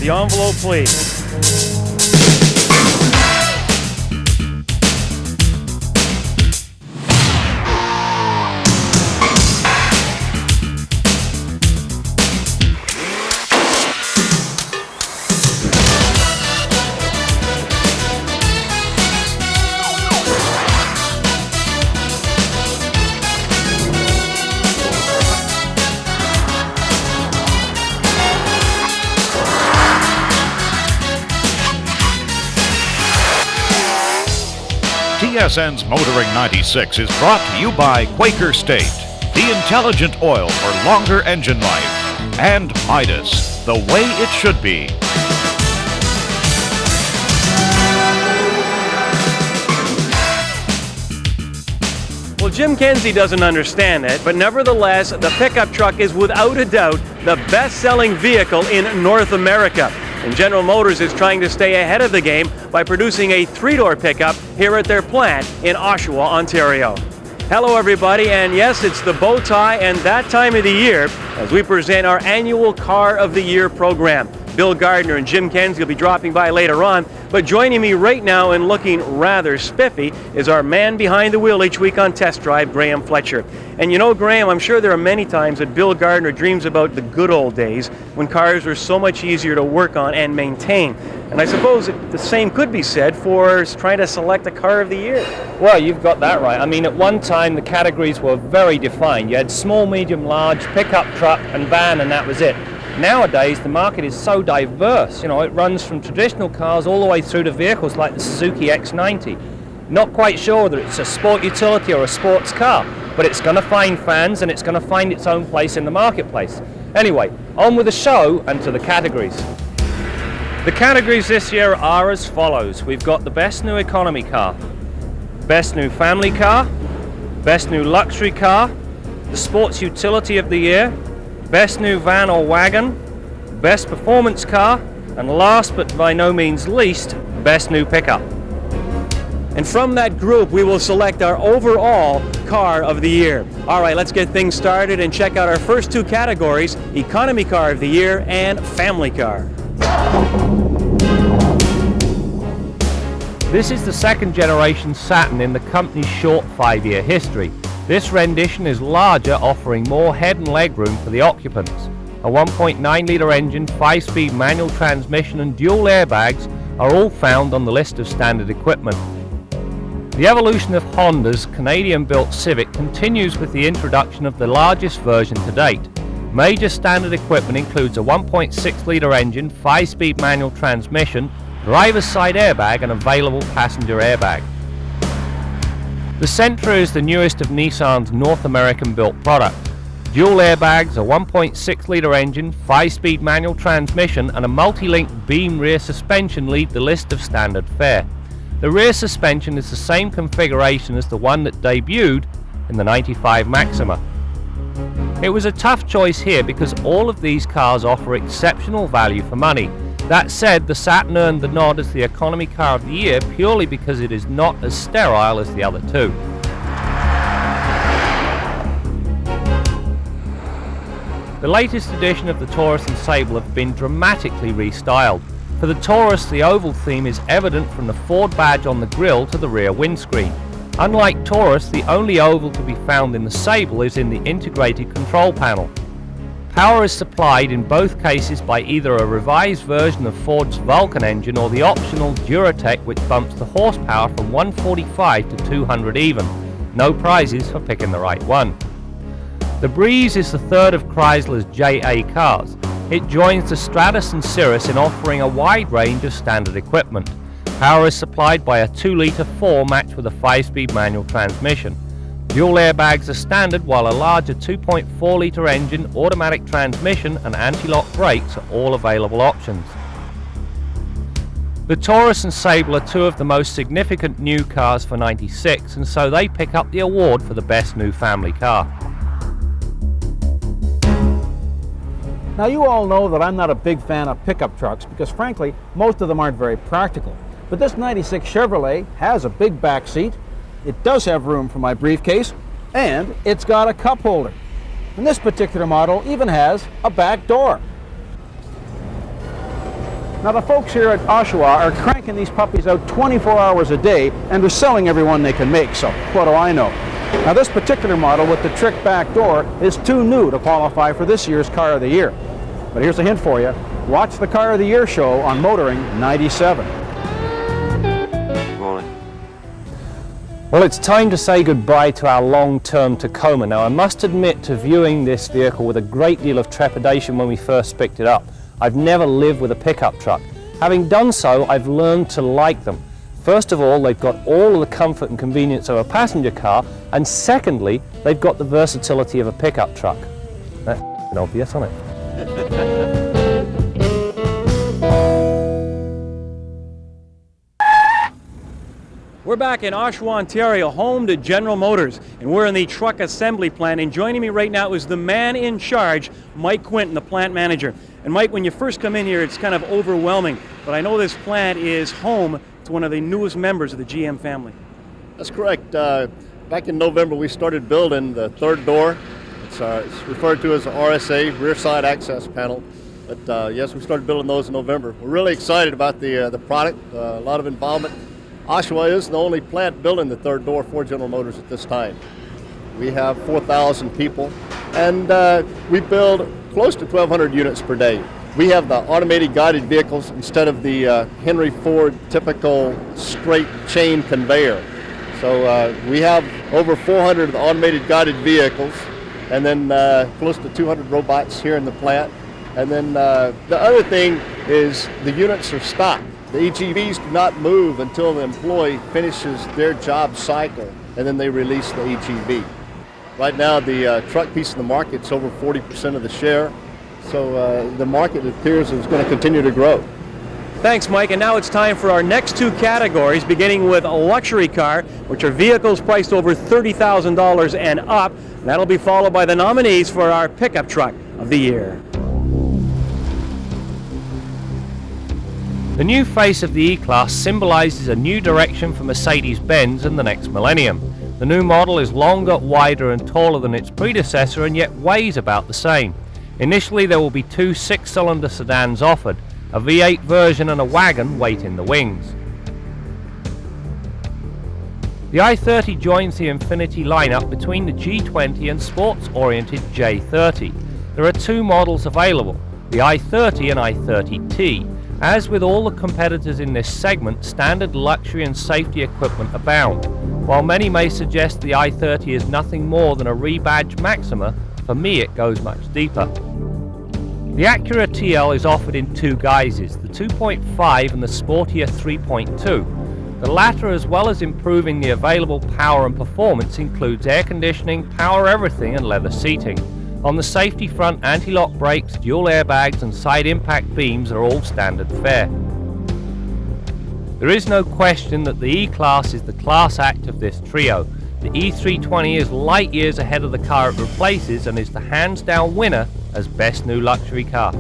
The envelope, please. TSN's Motoring 96 is brought to you by Quaker State, the intelligent oil for longer engine life, and Midas, the way it should be. Well, Jim Kenzie doesn't understand it, but nevertheless, the pickup truck is without a doubt the best-selling vehicle in North America. And General Motors is trying to stay ahead of the game by producing a three-door pickup here at their plant in Oshawa, Ontario. Hello everybody, and yes, it's the bow tie and that time of the year as we present our annual Car of the Year program. Bill Gardner and Jim Kenzie will be dropping by later on, but joining me right now and looking rather spiffy is our man behind the wheel each week on Test Drive, Graham Fletcher. And you know, Graham, I'm sure there are many times that Bill Gardner dreams about the good old days when cars were so much easier to work on and maintain. And I suppose the same could be said for trying to select a Car of the Year. Well, you've got that right. I mean, at one time the categories were very defined. You had small, medium, large, pickup truck and van, and that was it. Nowadays, the market is so diverse. You know, it runs from traditional cars all the way through to vehicles like the Suzuki X90. Not quite sure whether it's a sport utility or a sports car, but it's going to find fans and it's going to find its own place in the marketplace. Anyway, on with the show and to the categories. The categories this year are as follows. We've got the best new economy car, best new family car, best new luxury car, the sports utility of the year, best new van or wagon, best performance car, and last but by no means least, best new pickup. And from that group, we will select our overall Car of the Year. All right, let's get things started and check out our first two categories, Economy Car of the Year and Family Car. This is the second generation Saturn in the company's short 5-year history. This rendition is larger, offering more head and leg room for the occupants. A 1.9-litre engine, 5-speed manual transmission and dual airbags are all found on the list of standard equipment. The evolution of Honda's Canadian-built Civic continues with the introduction of the largest version to date. Major standard equipment includes a 1.6-litre engine, 5-speed manual transmission, driver's side airbag and available passenger airbag. The Sentra is the newest of Nissan's North American-built product. Dual airbags, a 1.6-litre engine, 5-speed manual transmission and a multi-link beam rear suspension lead the list of standard fare. The rear suspension is the same configuration as the one that debuted in the 95 Maxima. It was a tough choice here because all of these cars offer exceptional value for money. That said, the Saturn earned the nod as the economy car of the year purely because it is not as sterile as the other two. The latest edition of the Taurus and Sable have been dramatically restyled. For the Taurus, the oval theme is evident from the Ford badge on the grille to the rear windscreen. Unlike Taurus, the only oval to be found in the Sable is in the integrated control panel. Power is supplied in both cases by either a revised version of Ford's Vulcan engine or the optional Duratec, which bumps the horsepower from 145 to 200 even. No prizes for picking the right one. The Breeze is the third of Chrysler's JA cars. It joins the Stratus and Cirrus in offering a wide range of standard equipment. Power is supplied by a 2-litre 4 matched with a 5-speed manual transmission. Dual airbags are standard, while a larger 2.4-litre engine, automatic transmission and anti-lock brakes are all available options. The Taurus and Sable are two of the most significant new cars for '96, and so they pick up the award for the best new family car. Now, you all know that I'm not a big fan of pickup trucks because, frankly, most of them aren't very practical. But this '96 Chevrolet has a big back seat, it does have room for my briefcase, and it's got a cup holder. And this particular model even has a back door. Now the folks here at Oshawa are cranking these puppies out 24 hours a day and they're selling every one they can make, so what do I know? Now this particular model with the trick back door is too new to qualify for this year's Car of the Year. But here's a hint for you. Watch the Car of the Year show on Motoring 97. Well, it's time to say goodbye to our long-term Tacoma. Now, I must admit to viewing this vehicle with a great deal of trepidation when we first picked it up. I've never lived with a pickup truck. Having done so, I've learned to like them. First of all, they've got all of the comfort and convenience of a passenger car, and secondly, they've got the versatility of a pickup truck. That's obvious, isn't it? We're back in Oshawa, Ontario, home to General Motors, and we're in the truck assembly plant. And joining me right now is the man in charge, Mike Quinton, the plant manager. And Mike, when you first come in here, it's kind of overwhelming, but I know this plant is home to one of the newest members of the GM family. That's correct. Back in November, we started building the third door. It's referred to as the RSA, rear side access panel. But yes, we started building those in November. We're really excited about the product, a lot of involvement. Oshawa is the only plant building the third door for General Motors at this time. We have 4,000 people, and we build close to 1,200 units per day. We have the automated guided vehicles instead of the Henry Ford typical straight chain conveyor. So we have over 400 of the automated guided vehicles, and then close to 200 robots here in the plant. And then the other thing is the units are stocked. The EGVs do not move until the employee finishes their job cycle, and then they release the EGV. Right now, the truck piece of the market's over 40% of the share, so the market appears is going to continue to grow. Thanks, Mike. And now it's time for our next two categories, beginning with a luxury car, which are vehicles priced over $30,000 and up. And that'll be followed by the nominees for our pickup truck of the year. The new face of the E-Class symbolizes a new direction for Mercedes-Benz in the next millennium. The new model is longer, wider and taller than its predecessor, and yet weighs about the same. Initially there will be two 6-cylinder sedans offered, a V8 version and a wagon waiting the wings. The i30 joins the Infiniti lineup between the G20 and sports-oriented J30. There are two models available, the i30 and i30T. As with all the competitors in this segment, standard luxury and safety equipment abound. While many may suggest the i30 is nothing more than a rebadged Maxima, for me it goes much deeper. The Acura TL is offered in two guises, the 2.5 and the sportier 3.2. The latter, as well as improving the available power and performance, includes air conditioning, power everything and leather seating. On the safety front, anti-lock brakes, dual airbags and side impact beams are all standard fare. There is no question that the E-Class is the class act of this trio. The E320 is light years ahead of the car it replaces and is the hands-down winner as best new luxury car.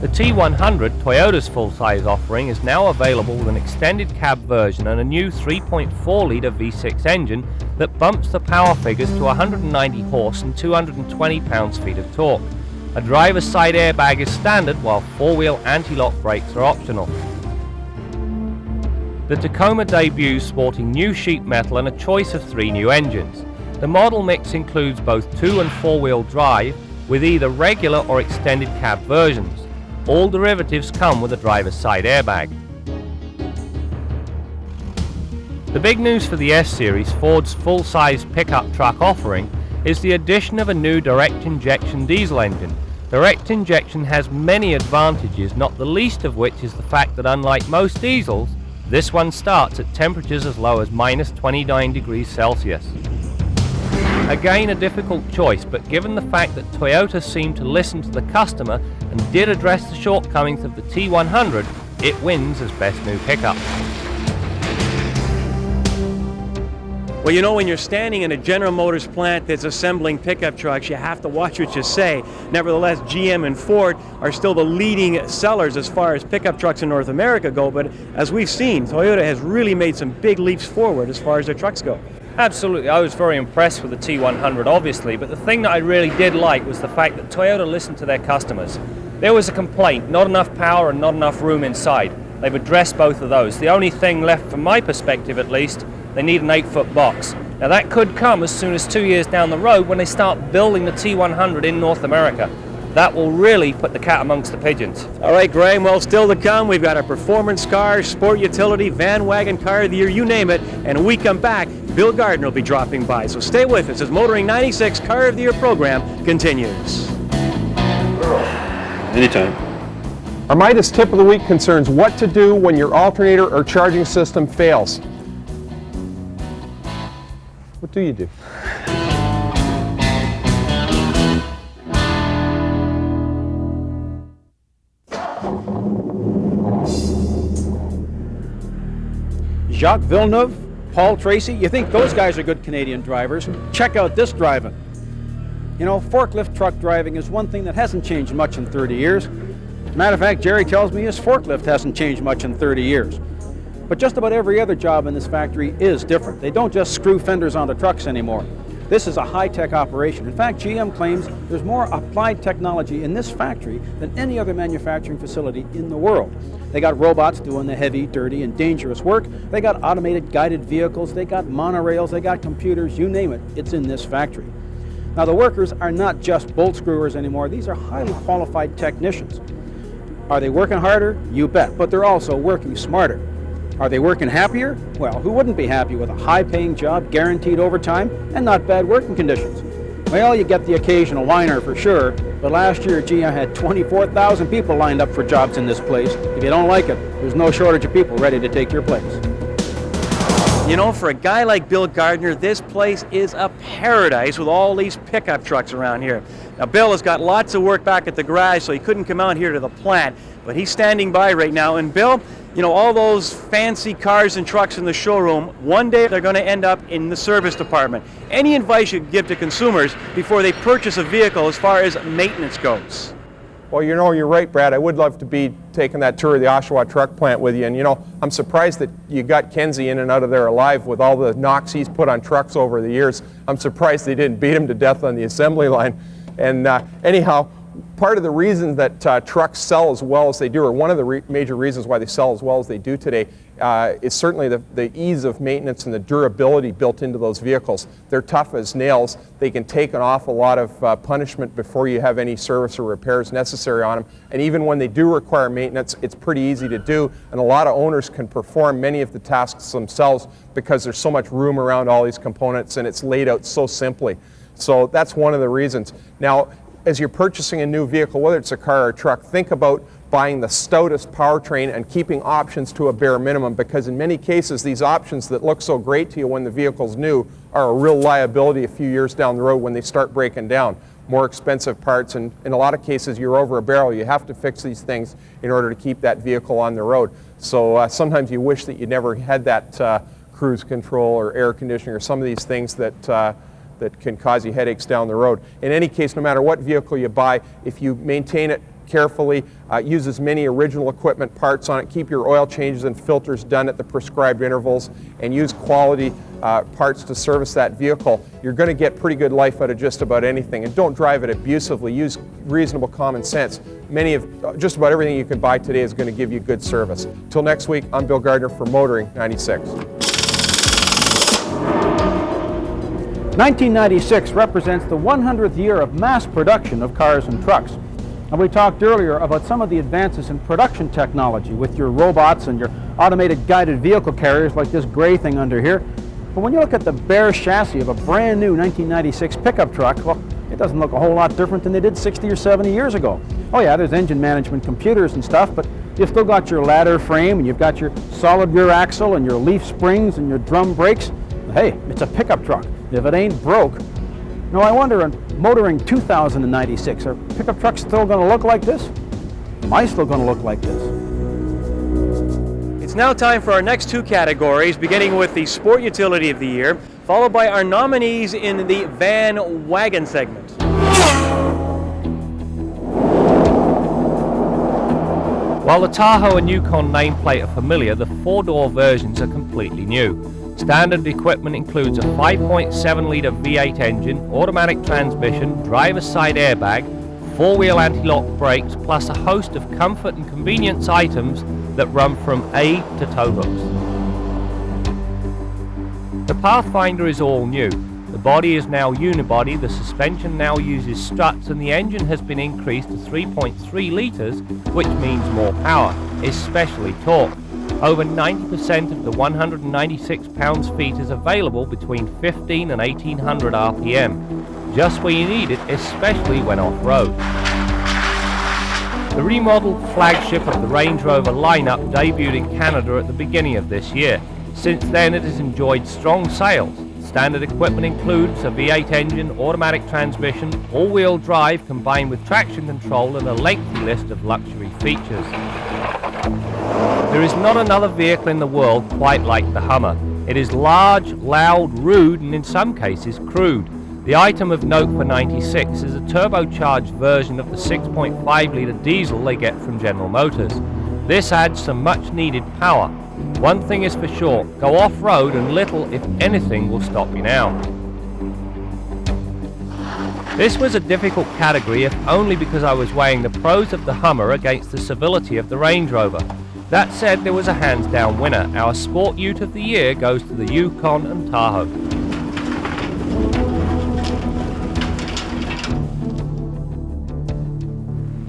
The T100, Toyota's full-size offering, is now available with an extended cab version and a new 3.4-litre V6 engine that bumps the power figures to 190 horse and 220 pounds-feet of torque. A driver's side airbag is standard, while four-wheel anti-lock brakes are optional. The Tacoma debuts sporting new sheet metal and a choice of 3 new engines. The model mix includes both 2- and 4-wheel drive with either regular or extended cab versions. All derivatives come with a driver's side airbag. The big news for the S-Series, Ford's full-size pickup truck offering, is the addition of a new direct injection diesel engine. Direct injection has many advantages, not the least of which is the fact that unlike most diesels, this one starts at temperatures as low as minus 29 degrees Celsius. Again, a difficult choice, but given the fact that Toyota seemed to listen to the customer and did address the shortcomings of the T100, it wins as best new pickup. Well, you know, when you're standing in a General Motors plant that's assembling pickup trucks, you have to watch what you say. Nevertheless, GM and Ford are still the leading sellers as far as pickup trucks in North America go, but as we've seen, Toyota has really made some big leaps forward as far as their trucks go. Absolutely, I was very impressed with the T100 obviously, but the thing that I really did like was the fact that Toyota listened to their customers. There was a complaint, not enough power and not enough room inside. They've addressed both of those. The only thing left from my perspective at least, they need an 8-foot box. Now that could come as soon as 2 years down the road when they start building the T100 in North America. That will really put the cat amongst the pigeons. All right, Graham, well, still to come. We've got a performance car, sport utility, van wagon car of the year, you name it. And when we come back, Bill Gardner will be dropping by. So stay with us as Motoring 96 Car of the Year program continues. Anytime. Our Midas tip of the week concerns what to do when your alternator or charging system fails. What do you do? Jacques Villeneuve, Paul Tracy, you think those guys are good Canadian drivers? Check out this driving. You know, forklift truck driving is one thing that hasn't changed much in 30 years. As a matter of fact, Jerry tells me his forklift hasn't changed much in 30 years. But just about every other job in this factory is different. They don't just screw fenders onto trucks anymore. This is a high-tech operation. In fact, GM claims there's more applied technology in this factory than any other manufacturing facility in the world. They got robots doing the heavy, dirty, and dangerous work. They got automated guided vehicles. They got monorails. They got computers. You name it, it's in this factory. Now, the workers are not just bolt screwers anymore. These are highly qualified technicians. Are they working harder? You bet. But they're also working smarter. Are they working happier? Well, who wouldn't be happy with a high-paying job, guaranteed overtime, and not bad working conditions? Well, you get the occasional whiner for sure, but last year GM had 24,000 people lined up for jobs in this place. If you don't like it, there's no shortage of people ready to take your place. You know, for a guy like Bill Gardner, this place is a paradise with all these pickup trucks around here. Now, Bill has got lots of work back at the garage, so he couldn't come out here to the plant, but he's standing by right now. And Bill, you know, all those fancy cars and trucks in the showroom, one day they're going to end up in the service department. Any advice you could give to consumers before they purchase a vehicle as far as maintenance goes? Well, you know, you're right, Brad. I would love to be taking that tour of the Oshawa truck plant with you. And, you know, I'm surprised that you got Kenzie in and out of there alive with all the knocks he's put on trucks over the years. I'm surprised they didn't beat him to death on the assembly line. And anyhow, part of the reason that trucks sell as well as they do, or one of the major reasons why they sell as well as they do today, is certainly the ease of maintenance and the durability built into those vehicles. They're tough as nails. They can take an awful lot of punishment before you have any service or repairs necessary on them. And even when they do require maintenance, it's pretty easy to do. And a lot of owners can perform many of the tasks themselves because there's so much room around all these components and it's laid out so simply. So that's one of the reasons. Now, as you're purchasing a new vehicle, whether it's a car or a truck, think about buying the stoutest powertrain and keeping options to a bare minimum, because in many cases these options that look so great to you when the vehicle's new are a real liability a few years down the road when they start breaking down. More expensive parts, and in a lot of cases you're over a barrel. You have to fix these things in order to keep that vehicle on the road. So sometimes you wish that you never had that cruise control or air conditioning or some of these things that can cause you headaches down the road. In any case, no matter what vehicle you buy, if you maintain it carefully, use as many original equipment parts on it, keep your oil changes and filters done at the prescribed intervals, and use quality parts to service that vehicle, you're going to get pretty good life out of just about anything. And don't drive it abusively. Use reasonable common sense. Just about everything you can buy today is going to give you good service. Till next week, I'm Bill Gardner for Motoring 96. 1996 represents the 100th year of mass production of cars and trucks. And we talked earlier about some of the advances in production technology with your robots and your automated guided vehicle carriers like this gray thing under here. But when you look at the bare chassis of a brand new 1996 pickup truck, well, it doesn't look a whole lot different than they did 60 or 70 years ago. Oh yeah, there's engine management computers and stuff, but you've still got your ladder frame and you've got your solid rear axle and your leaf springs and your drum brakes. Hey, it's a pickup truck. If it ain't broke. Now I wonder, in Motoring 2096, are pickup trucks still going to look like this? Am I still going to look like this? It's now time for our next two categories, beginning with the Sport Utility of the Year, followed by our nominees in the Van Wagon segment. While the Tahoe and Yukon nameplate are familiar, the four-door versions are completely new. Standard equipment includes a 5.7-litre V8 engine, automatic transmission, driver's side airbag, four-wheel anti-lock brakes, plus a host of comfort and convenience items that run from A to tow hooks. The Pathfinder is all new. The body is now unibody, the suspension now uses struts, and the engine has been increased to 3.3 litres, which means more power, especially torque. Over 90% of the 196 pounds-feet is available between 15 and 1800 RPM, just where you need it, especially when off-road. The remodeled flagship of the Range Rover lineup debuted in Canada at the beginning of this year. Since then it has enjoyed strong sales. Standard equipment includes a V8 engine, automatic transmission, all-wheel drive combined with traction control, and a lengthy list of luxury features. There is not another vehicle in the world quite like the Hummer. It is large, loud, rude, and in some cases crude. The item of note for 96 is a turbocharged version of the 6.5-litre diesel they get from General Motors. This adds some much-needed power. One thing is for sure, go off-road and little, if anything, will stop you now. This was a difficult category, if only because I was weighing the pros of the Hummer against the civility of the Range Rover. That said, there was a hands-down winner. Our Sport Ute of the Year goes to the Yukon and Tahoe.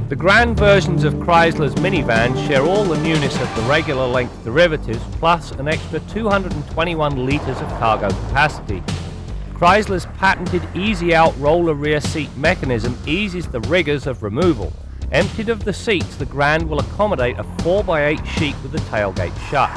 The grand versions of Chrysler's minivans share all the newness of the regular length derivatives, plus an extra 221 litres of cargo capacity. Chrysler's patented easy-out roller rear seat mechanism eases the rigors of removal. Emptied of the seats, the Grand will accommodate a 4x8 sheet with the tailgate shut.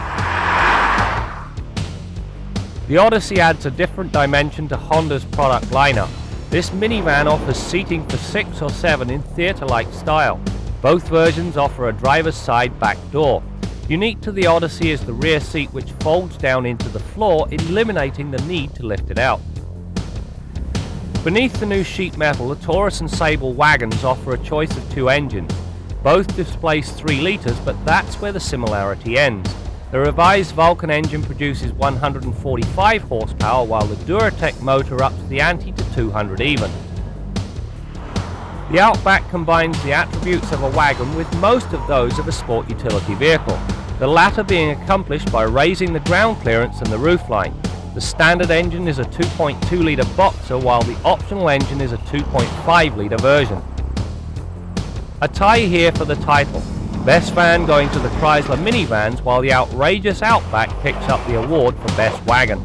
The Odyssey adds a different dimension to Honda's product lineup. This minivan offers seating for 6 or 7 in theatre-like style. Both versions offer a driver's side back door. Unique to the Odyssey is the rear seat, which folds down into the floor, eliminating the need to lift it out. Beneath the new sheet metal, the Taurus and Sable wagons offer a choice of 2 engines. Both displace 3 litres, but that's where the similarity ends. The revised Vulcan engine produces 145 horsepower, while the Duratec motor ups the ante to 200 even. The Outback combines the attributes of a wagon with most of those of a sport utility vehicle, the latter being accomplished by raising the ground clearance and the roofline. The standard engine is a 2.2-litre boxer, while the optional engine is a 2.5-litre version. A tie here for the title. Best van going to the Chrysler minivans, while the outrageous Outback picks up the award for Best Wagon.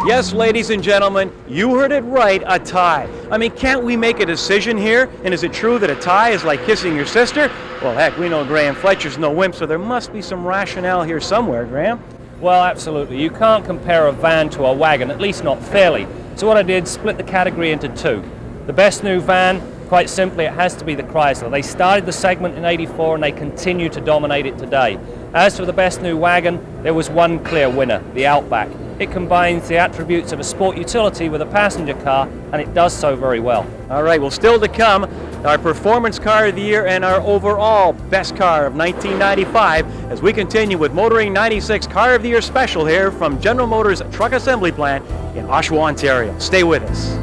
Yes, ladies and gentlemen, you heard it right, a tie. I mean, can't we make a decision here? And is it true that a tie is like kissing your sister? Well, heck, we know Graham Fletcher's no wimp, so there must be some rationale here somewhere, Graham. Well, absolutely. You can't compare a van to a wagon, at least not fairly. So what I did, split the category into 2. The best new van, quite simply, it has to be the Chrysler. They started the segment in '84 and they continue to dominate it today. As for the best new wagon, there was one clear winner, the Outback. It combines the attributes of a sport utility with a passenger car, and it does so very well. All right, well, still to come, our Performance Car of the Year and our overall Best Car of 1995 as we continue with Motoring 96 Car of the Year special here from General Motors Truck Assembly Plant in Oshawa, Ontario. Stay with us.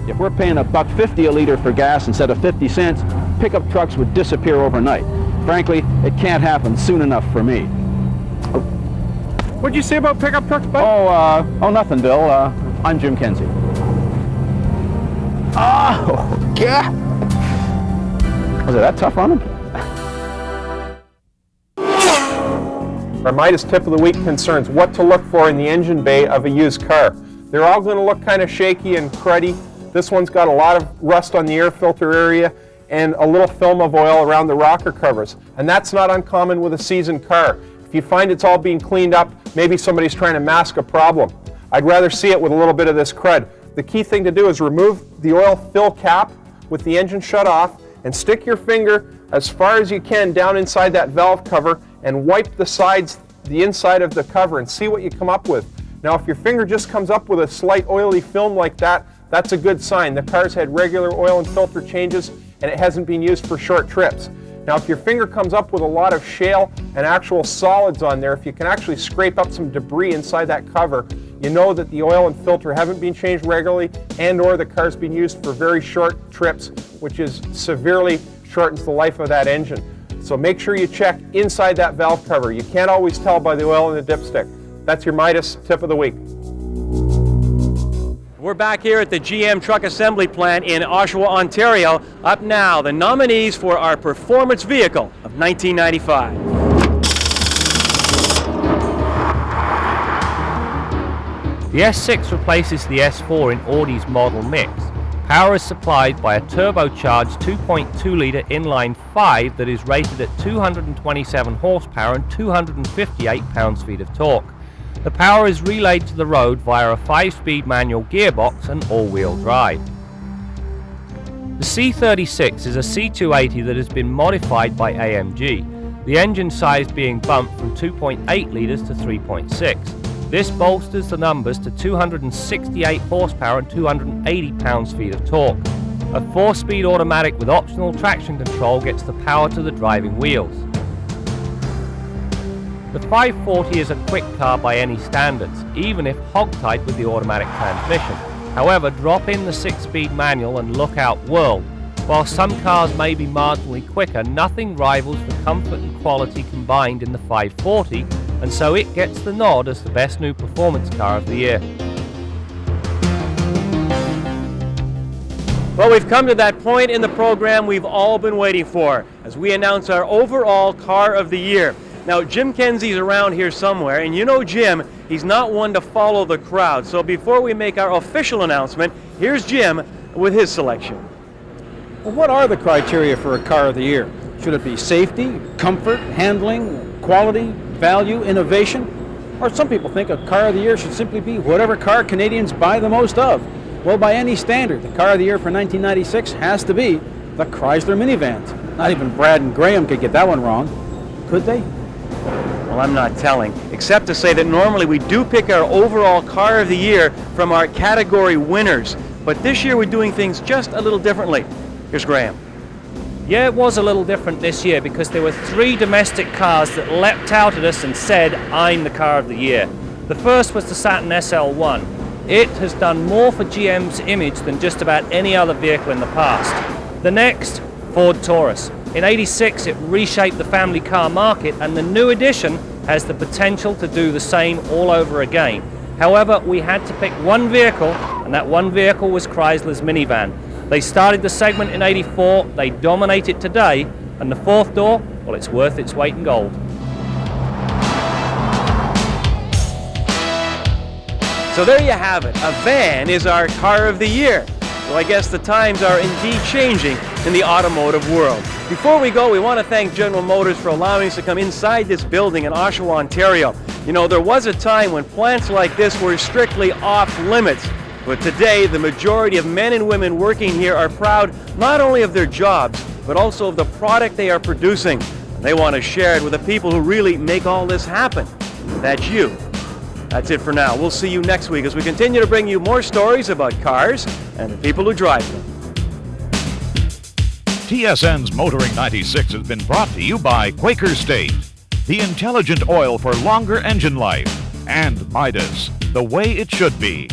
If we're paying $1.50 a liter for gas instead of 50 cents, pickup trucks would disappear overnight. Frankly, it can't happen soon enough for me. What'd you say about pickup trucks, bud? Oh, nothing, Bill. I'm Jim Kenzie. Oh, yeah. Was it that tough on him? Our Midas tip of the week concerns what to look for in the engine bay of a used car. They're all going to look kind of shaky and cruddy. This one's got a lot of rust on the air filter area and a little film of oil around the rocker covers. And that's not uncommon with a seasoned car. If you find it's all being cleaned up, maybe somebody's trying to mask a problem. I'd rather see it with a little bit of this crud. The key thing to do is remove the oil fill cap with the engine shut off and stick your finger as far as you can down inside that valve cover and wipe the sides, the inside of the cover, and see what you come up with. Now, if your finger just comes up with a slight oily film like that, that's a good sign. The car's had regular oil and filter changes and it hasn't been used for short trips. Now, if your finger comes up with a lot of shale and actual solids on there, if you can actually scrape up some debris inside that cover, you know that the oil and filter haven't been changed regularly and or the car's been used for very short trips, which is severely shortens the life of that engine. So make sure you check inside that valve cover. You can't always tell by the oil in the dipstick. That's your Midas tip of the week. We're back here at the GM Truck Assembly Plant in Oshawa, Ontario. Up now, the nominees for our performance vehicle of 1995. The S6 replaces the S4 in Audi's model mix. Power is supplied by a turbocharged 2.2-litre inline 5 that is rated at 227 horsepower and 258 pounds-feet of torque. The power is relayed to the road via a 5-speed manual gearbox and all-wheel drive. The C36 is a C280 that has been modified by AMG, the engine size being bumped from 2.8 litres to 3.6. This bolsters the numbers to 268 horsepower and 280 pounds-feet of torque. A 4-speed automatic with optional traction control gets the power to the driving wheels. The 540 is a quick car by any standards, even if hog-tied with the automatic transmission. However, drop in the 6-speed manual and look out world. While some cars may be marginally quicker, nothing rivals the comfort and quality combined in the 540, and so it gets the nod as the best new performance car of the year. Well, we've come to that point in the program we've all been waiting for as we announce our overall car of the year. Now, Jim Kenzie's around here somewhere, and you know Jim, he's not one to follow the crowd. So before we make our official announcement, here's Jim with his selection. Well, what are the criteria for a car of the year? Should it be safety, comfort, handling, quality, value, innovation? Or some people think a car of the year should simply be whatever car Canadians buy the most of. Well, by any standard, the car of the year for 1996 has to be the Chrysler minivan. Not even Brad and Graham could get that one wrong. Could they? Well, I'm not telling, except to say that normally we do pick our overall car of the year from our category winners. But this year we're doing things just a little differently. Here's Graham. Yeah, it was a little different this year because there were 3 domestic cars that leapt out at us and said, I'm the car of the year. The first was the Saturn SL1. It has done more for GM's image than just about any other vehicle in the past. The next, Ford Taurus. In '86, it reshaped the family car market, and the new edition has the potential to do the same all over again. However, we had to pick one vehicle, and that one vehicle was Chrysler's minivan. They started the segment in '84, they dominate it today, and the 4th door, well, it's worth its weight in gold. So there you have it. A van is our car of the year. So I guess the times are indeed changing in the automotive world. Before we go, we want to thank General Motors for allowing us to come inside this building in Oshawa, Ontario. You know, there was a time when plants like this were strictly off limits. But today, the majority of men and women working here are proud not only of their jobs, but also of the product they are producing. And they want to share it with the people who really make all this happen. That's you. That's it for now. We'll see you next week as we continue to bring you more stories about cars and the people who drive them. TSN's Motoring 96 has been brought to you by Quaker State, the intelligent oil for longer engine life, and Midas, the way it should be.